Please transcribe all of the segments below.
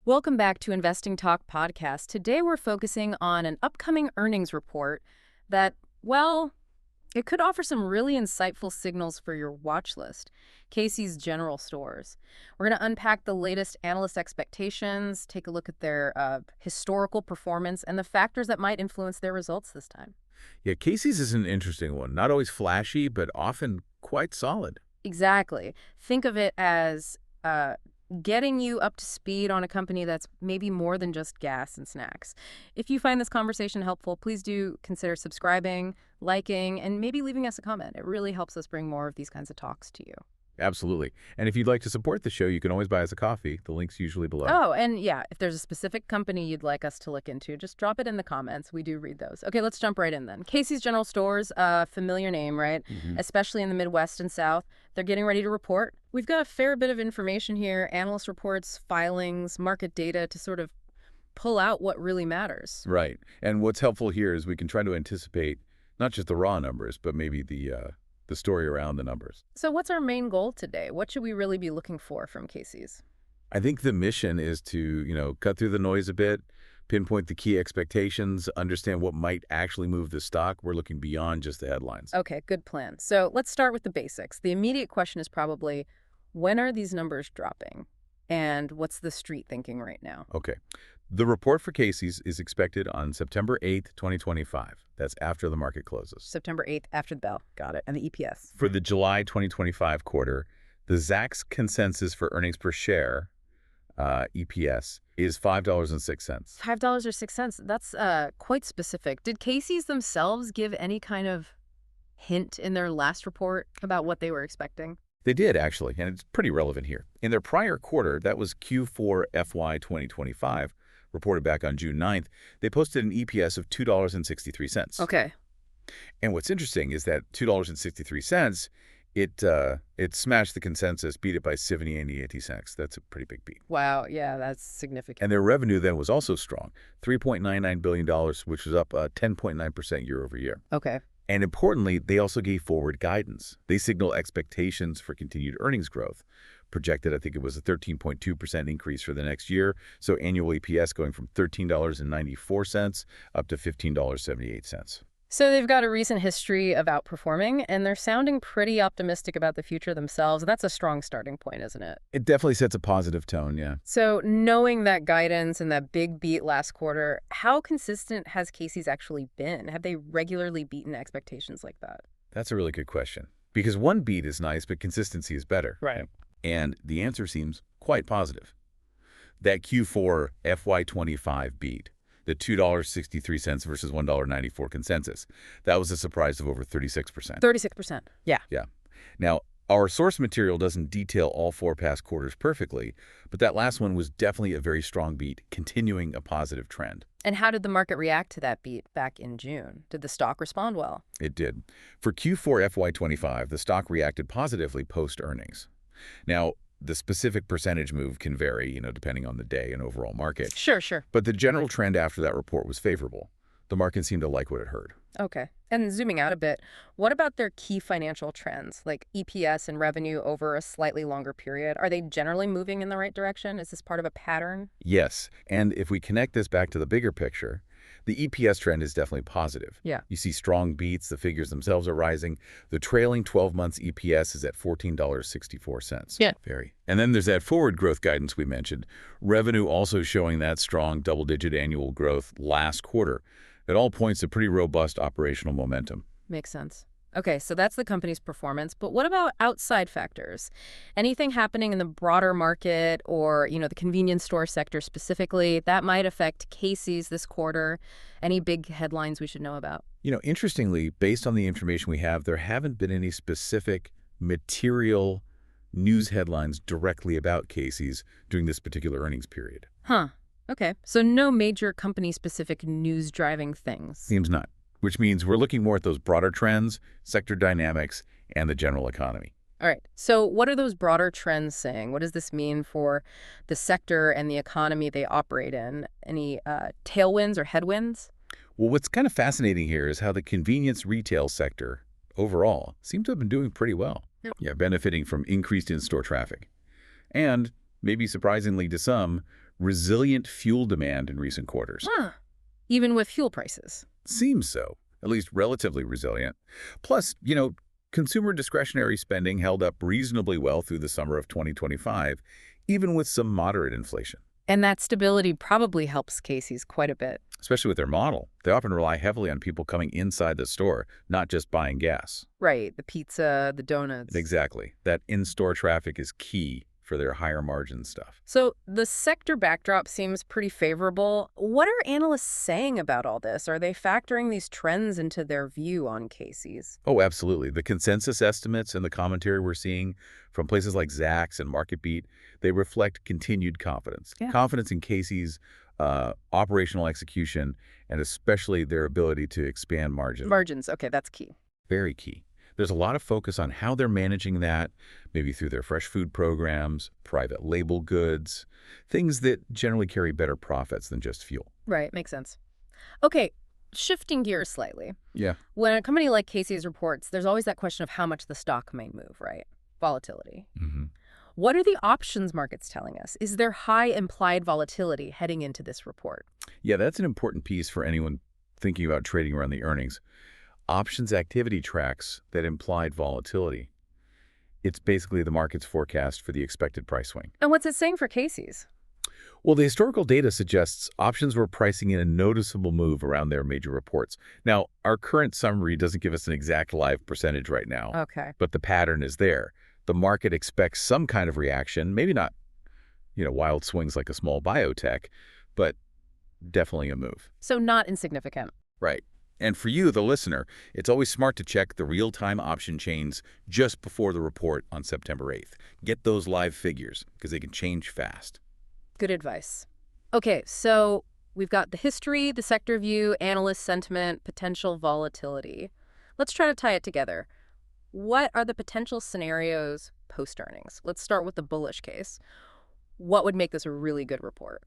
Welcome back to Investing Talk podcast. Today we're focusing on an upcoming earnings report that, well, it could offer some really insightful signals for your watch list. CASY's General Stores. We're going to unpack the latest analyst expectations, take a look at their historical performance, and the factors that might influence their results this time. Yeah, CASY's is an interesting one. Not always flashy, but often quite solid. Exactly. Think of it as getting you up to speed on a company that's maybe more than just gas and snacks. If you find this conversation helpful, please do consider subscribing, liking, and maybe leaving us a comment. It really helps us bring more of these kinds of talks to you. Absolutely. And if you'd like to support the show, you can always buy us a coffee. The link's usually below. Oh, and yeah, if there's a specific company you'd like us to look into, just drop it in the comments. We do read those. Okay, let's jump right in then. CASY's General Stores, familiar name, right? Especially in the Midwest and South. They're getting ready to report. We've got a fair bit of information here, analyst reports, filings, market data to sort of pull out what really matters. Right. And what's helpful here is we can try to anticipate not just the raw numbers, but maybe the story around the numbers. So what's our main goal today? What should we really be looking for from CASY's? I think the mission is to, cut through the noise a bit, pinpoint the key expectations, understand what might actually move the stock. We're looking beyond just the headlines. Okay, good plan. So let's start with the basics. The immediate question is probably, when are these numbers dropping? And what's the street thinking right now? Okay. The report for CASY's is expected on September 8th, 2025. That's after the market closes. September 8th, after the bell. Got it. And the EPS? For the July 2025 quarter, the Zacks consensus for earnings per share, EPS, is $5.06. $5.06. That's quite specific. Did CASY's themselves give any kind of hint in their last report about what they were expecting? They did, actually, and it's pretty relevant here. In their prior quarter, that was Q4 FY 2025, reported back on June 9th, they posted an EPS of $2.63. Okay. And what's interesting is that $2.63, it smashed the consensus, beat it by 78 cents. That's a pretty big beat. Wow, yeah, that's significant. And their revenue then was also strong, $3.99 billion, which was up 10.9% year over year. Okay. And importantly, they also gave forward guidance. They signal expectations for continued earnings growth. Projected, I think it was a 13.2% increase for the next year. So annual EPS going from $13.94 up to $15.78. So they've got a recent history of outperforming, and they're sounding pretty optimistic about the future themselves. That's a strong starting point, isn't it? It definitely sets a positive tone, yeah. So knowing that guidance and that big beat last quarter, how consistent has CASY's actually been? Have they regularly beaten expectations like that? That's a really good question. Because one beat is nice, but consistency is better. Right. And the answer seems quite positive. That Q4 FY25 beat, the $2.63 versus $1.94 consensus, that was a surprise of over 36%. 36%. Yeah. Yeah. Now, our source material doesn't detail all four past quarters perfectly, but that last one was definitely a very strong beat, continuing a positive trend. And how did the market react to that beat back in June? Did the stock respond well? It did. For Q4 FY25, the stock reacted positively post-earnings. Now, the specific percentage move can vary, depending on the day and overall market. Sure. But the general trend after that report was favorable. The market seemed to like what it heard. Okay. And zooming out a bit, what about their key financial trends, like EPS and revenue over a slightly longer period? Are they generally moving in the right direction? Is this part of a pattern? Yes. And if we connect this back to the bigger picture, the EPS trend is definitely positive. Yeah. You see strong beats. The figures themselves are rising. The trailing 12 months EPS is at $14.64. Yeah. And then there's that forward growth guidance we mentioned. Revenue also showing that strong double-digit annual growth last quarter. It all points to pretty robust operational momentum. Makes sense. Okay, so that's the company's performance, but what about outside factors? Anything happening in the broader market or, the convenience store sector specifically that might affect CASY's this quarter? Any big headlines we should know about? Interestingly, based on the information we have, there haven't been any specific material news headlines directly about CASY's during this particular earnings period. Huh. Okay, so no major company-specific news-driving things. Seems not. Which means we're looking more at those broader trends, sector dynamics, and the general economy. All right. So what are those broader trends saying? What does this mean for the sector and the economy they operate in? Any tailwinds or headwinds? Well, what's kind of fascinating here is how the convenience retail sector overall seems to have been doing pretty well. Yep. Yeah, benefiting from increased in-store traffic. And maybe surprisingly to some, resilient fuel demand in recent quarters. Huh. Even with fuel prices. Seems so, at least relatively resilient. Plus, consumer discretionary spending held up reasonably well through the summer of 2025, even with some moderate inflation. And that stability probably helps CASY's quite a bit. Especially with their model. They often rely heavily on people coming inside the store, not just buying gas. Right, the pizza, the donuts. Exactly. That in-store traffic is key for their higher margin stuff. So the sector backdrop seems pretty favorable. What are analysts saying about all this? Are they factoring these trends into their view on CASY's? Oh, absolutely. The consensus estimates and the commentary we're seeing from places like Zacks and MarketBeat, they reflect continued confidence. Yeah. Confidence in CASY's operational execution, and especially their ability to expand margins. Margins, okay, that's key. Very key. There's a lot of focus on how they're managing that, maybe through their fresh food programs, private label goods, things that generally carry better profits than just fuel. Right, makes sense. Okay, shifting gears slightly. Yeah. When a company like CASY's reports, there's always that question of how much the stock may move, right? Volatility. Mm-hmm. What are the options markets telling us? Is there high implied volatility heading into this report? Yeah, that's an important piece for anyone thinking about trading around the earnings. Options activity tracks that implied volatility. It's basically the market's forecast for the expected price swing. And what's it saying for CASY's? Well, the historical data suggests options were pricing in a noticeable move around their major reports. Now, our current summary doesn't give us an exact live percentage right now, Okay. but the pattern is there. The market expects some kind of reaction, maybe not, wild swings like a small biotech, but definitely a move. So not insignificant. Right. And for you, the listener, it's always smart to check the real-time option chains just before the report on September 8th. Get those live figures, because they can change fast. Good advice. Okay, so we've got the history, the sector view, analyst sentiment, potential volatility. Let's try to tie it together. What are the potential scenarios post-earnings? Let's start with the bullish case. What would make this a really good report?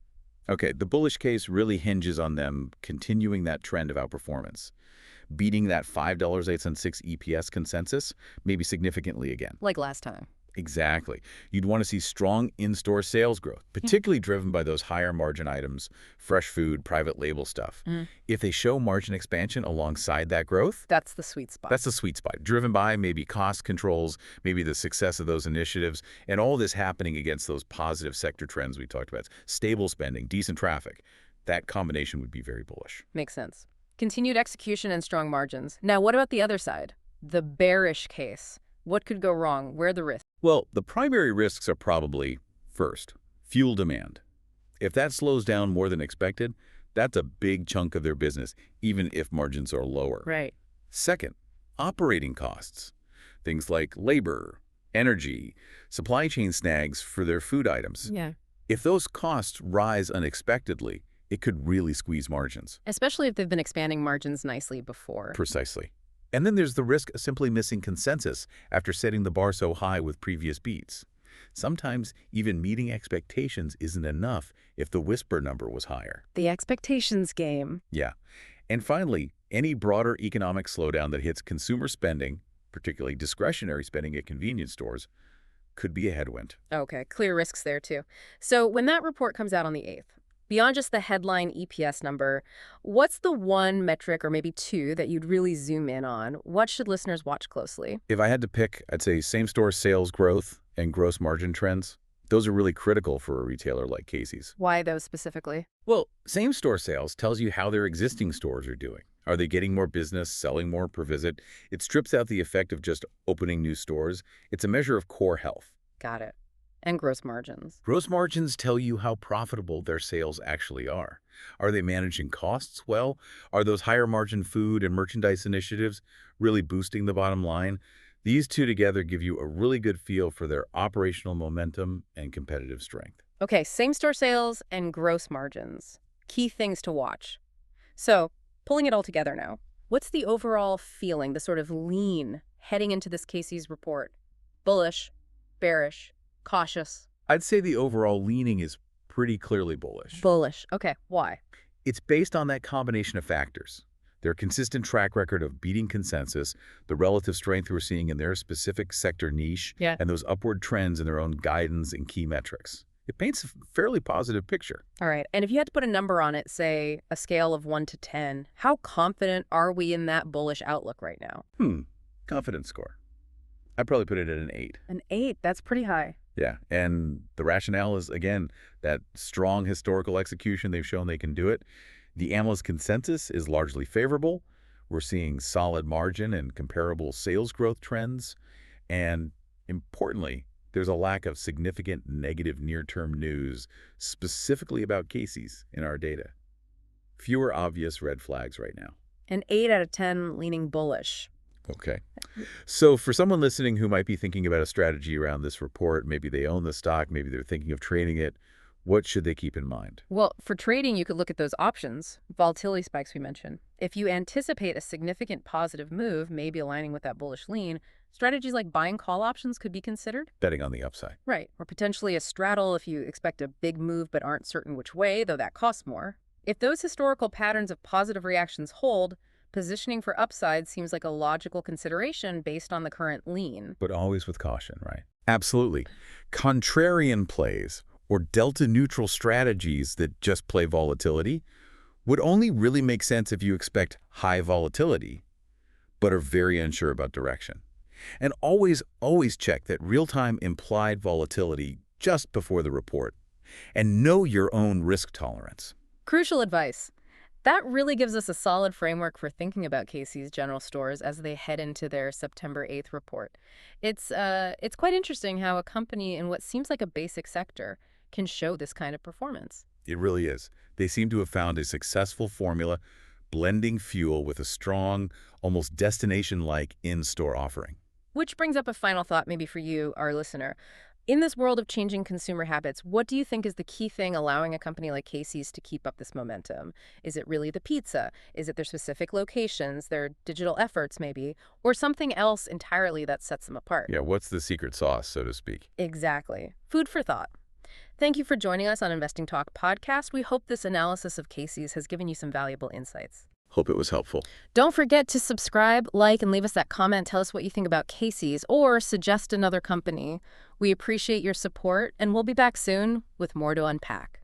Okay, the bullish case really hinges on them continuing that trend of outperformance, beating that $5.08 EPS consensus, maybe significantly again. Like last time. Exactly. You'd want to see strong in-store sales growth, particularly driven by those higher margin items, fresh food, private label stuff. If they show margin expansion alongside that growth, That's the sweet spot. that's the sweet spot, driven by maybe cost controls, maybe the success of those initiatives, and all this happening against those positive sector trends we talked about. Stable spending, decent traffic. That combination would be very bullish. Makes sense. Continued execution and strong margins. Now, what about the other side? The bearish case. What could go wrong? Where are the risks? Well, the primary risks are probably, first, fuel demand. If that slows down more than expected, that's a big chunk of their business, even if margins are lower. Right. Second, operating costs. Things like labor, energy, supply chain snags for their food items. Yeah. If those costs rise unexpectedly, it could really squeeze margins. Especially if they've been expanding margins nicely before. Precisely. And then there's the risk of simply missing consensus after setting the bar so high with previous beats. Sometimes even meeting expectations isn't enough if the whisper number was higher. The expectations game. Yeah. And finally, any broader economic slowdown that hits consumer spending, particularly discretionary spending at convenience stores, could be a headwind. Okay, clear risks there too. So when that report comes out on the 8th, beyond just the headline EPS number, what's the one metric or maybe two that you'd really zoom in on? What should listeners watch closely? If I had to pick, I'd say same-store sales growth and gross margin trends. Those are really critical for a retailer like CASY's. Why those specifically? Well, same-store sales tells you how their existing stores are doing. Are they getting more business, selling more per visit? It strips out the effect of just opening new stores. It's a measure of core health. Got it. And gross margins. Gross margins tell you how profitable their sales actually are. Are they managing costs well? Are those higher margin food and merchandise initiatives really boosting the bottom line? These two together give you a really good feel for their operational momentum and competitive strength. Okay, same-store sales and gross margins. Key things to watch. So, pulling it all together now, what's the overall feeling, the sort of lean heading into this CASY's report? Bullish, bearish, cautious? I'd say the overall leaning is pretty clearly bullish. Bullish. Okay, why? It's based on that combination of factors. Their consistent track record of beating consensus, the relative strength we're seeing in their specific sector niche, Yeah. and those upward trends in their own guidance and key metrics. it paints a fairly positive picture. All right. And if you had to put a number on it, say a scale of 1 to 10, how confident are we in that bullish outlook right now? Confidence score. I'd probably put it at an 8. An 8, that's pretty high. Yeah, and the rationale is, again, that strong historical execution. They've shown they can do it. The analyst consensus is largely favorable. We're seeing solid margin and comparable sales growth trends. And importantly, there's a lack of significant negative near-term news specifically about CASYs in our data. Fewer obvious red flags right now. An 8 out of 10 leaning bullish. Okay. So for someone listening who might be thinking about a strategy around this report, maybe they own the stock, maybe they're thinking of trading it, what should they keep in mind? Well, for trading, you could look at those options, volatility spikes we mentioned. If you anticipate a significant positive move, maybe aligning with that bullish lean, strategies like buying call options could be considered. Betting on the upside. Right. Or potentially a straddle if you expect a big move but aren't certain which way, though that costs more. If those historical patterns of positive reactions hold, positioning for upside seems like a logical consideration based on the current lean. But always with caution, right? Absolutely. Contrarian plays or delta-neutral strategies that just play volatility would only really make sense if you expect high volatility, but are very unsure about direction. And always check that real-time implied volatility just before the report. And know your own risk tolerance. Crucial advice. That really gives us a solid framework for thinking about CASY's general stores as they head into their September 8th report. It's quite interesting how a company in what seems like a basic sector can show this kind of performance. It really is. They seem to have found a successful formula, blending fuel with a strong, almost destination-like in-store offering. Which brings up a final thought maybe for you, our listener. In this world of changing consumer habits, what do you think is the key thing allowing a company like CASY's to keep up this momentum? Is it really the pizza? Is it their specific locations, their digital efforts maybe, or something else entirely that sets them apart? Yeah, what's the secret sauce, so to speak? Exactly. Food for thought. Thank you for joining us on Investing Talk podcast. We hope this analysis of CASY's has given you some valuable insights. Hope it was helpful. Don't forget to subscribe, like, and leave us that comment. Tell us what you think about CASY's or suggest another company. We appreciate your support, and we'll be back soon with more to unpack.